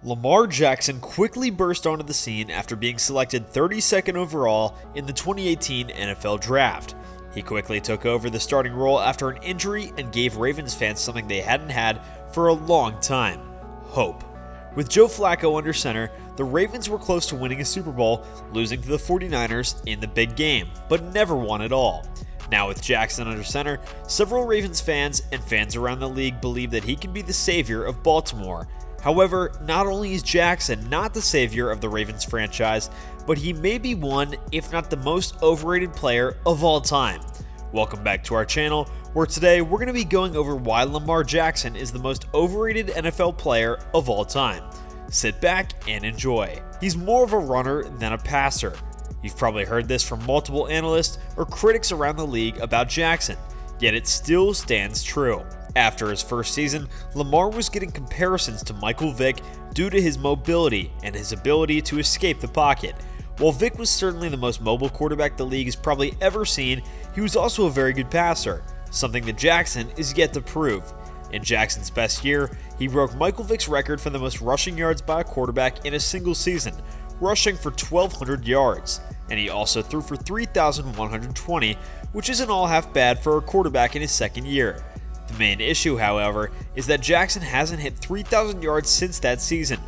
Lamar Jackson quickly burst onto the scene after being selected 32nd overall in the 2018 NFL Draft. He quickly took over the starting role after an injury and gave Ravens fans something they hadn't had for a long time: hope. With Joe Flacco under center, the Ravens were close to winning a Super Bowl, losing to the 49ers in the big game, but never won at all. Now with Jackson under center, several Ravens fans and fans around the league believe that he can be the savior of Baltimore. However, not only is Jackson not the savior of the Ravens franchise, but he may be one, if not the most overrated player of all time. Welcome back to our channel, where today we're going to be going over why Lamar Jackson is the most overrated NFL player of all time. Sit back and enjoy. He's more of a runner than a passer. You've probably heard this from multiple analysts or critics around the league about Jackson, yet it still stands true. After his first season, Lamar was getting comparisons to Michael Vick due to his mobility and his ability to escape the pocket. While Vick was certainly the most mobile quarterback the league has probably ever seen, he was also a very good passer, something that Jackson is yet to prove. In Jackson's best year, he broke Michael Vick's record for the most rushing yards by a quarterback in a single season, rushing for 1,200 yards, and he also threw for 3,120, which isn't all half bad for a quarterback in his second year. The main issue, however, is that Jackson hasn't hit 3,000 yards since that season,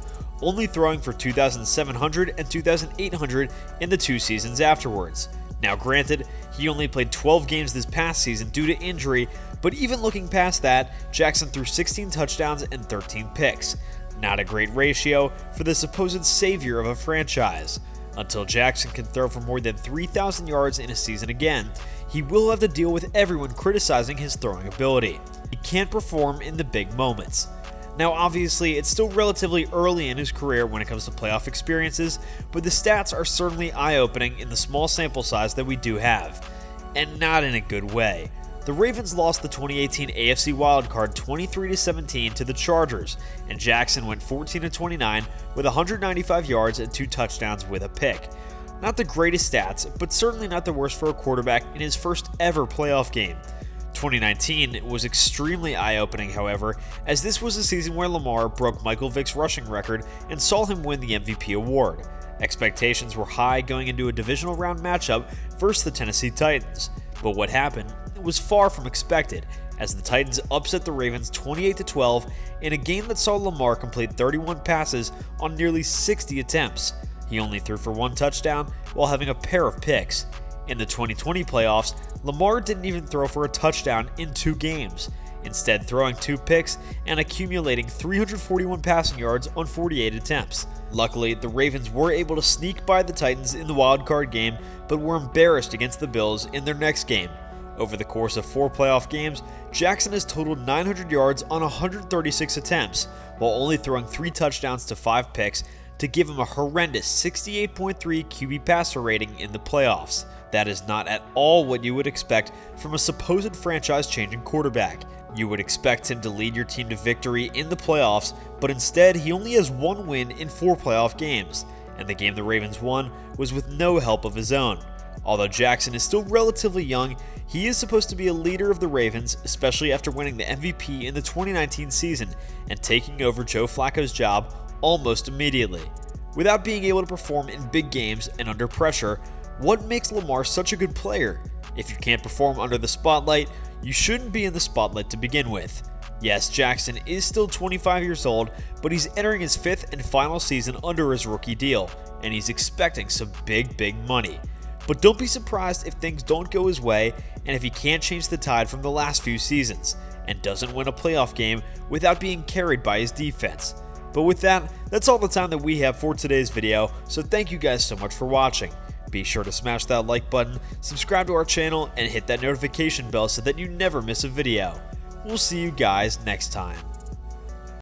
only throwing for 2,700 and 2,800 in the two seasons afterwards. Now granted, he only played 12 games this past season due to injury, but even looking past that, Jackson threw 16 touchdowns and 13 picks. Not a great ratio for the supposed savior of a franchise. Until Jackson can throw for more than 3,000 yards in a season again, he will have to deal with everyone criticizing his throwing ability. He can't perform in the big moments. Now obviously, it's still relatively early in his career when it comes to playoff experiences, but the stats are certainly eye-opening in the small sample size that we do have, and not in a good way. The Ravens lost the 2018 AFC wildcard 23-17 to the Chargers, and Jackson went 14-29 with 195 yards and 2 touchdowns with a pick. Not the greatest stats, but certainly not the worst for a quarterback in his first ever playoff game. 2019 was extremely eye-opening, however, as this was the season where Lamar broke Michael Vick's rushing record and saw him win the MVP award. Expectations were high going into a divisional round matchup versus the Tennessee Titans, but what happened was far from expected, as the Titans upset the Ravens 28-12 in a game that saw Lamar complete 31 passes on nearly 60 attempts. He only threw for 1 touchdown while having a pair of picks. In the 2020 playoffs, Lamar didn't even throw for a touchdown in 2 games, instead throwing 2 picks and accumulating 341 passing yards on 48 attempts. Luckily, the Ravens were able to sneak by the Titans in the wildcard game, but were embarrassed against the Bills in their next game. Over the course of 4 playoff games, Jackson has totaled 900 yards on 136 attempts, while only throwing 3 touchdowns to 5 picks to give him a horrendous 68.3 QB passer rating in the playoffs. That is not at all what you would expect from a supposed franchise-changing quarterback. You would expect him to lead your team to victory in the playoffs, but instead he only has 1 win in 4 playoff games, and the game the Ravens won was with no help of his own. Although Jackson is still relatively young, he is supposed to be a leader of the Ravens, especially after winning the MVP in the 2019 season and taking over Joe Flacco's job almost immediately. Without being able to perform in big games and under pressure, what makes Lamar such a good player? If you can't perform under the spotlight, you shouldn't be in the spotlight to begin with. Yes, Jackson is still 25 years old, but he's entering his 5th and final season under his rookie deal, and he's expecting some big money. But don't be surprised if things don't go his way and if he can't change the tide from the last few seasons and doesn't win a playoff game without being carried by his defense. But with that, that's all the time that we have for today's video, so thank you guys so much for watching. Be sure to smash that like button, subscribe to our channel, and hit that notification bell so that you never miss a video. We'll see you guys next time.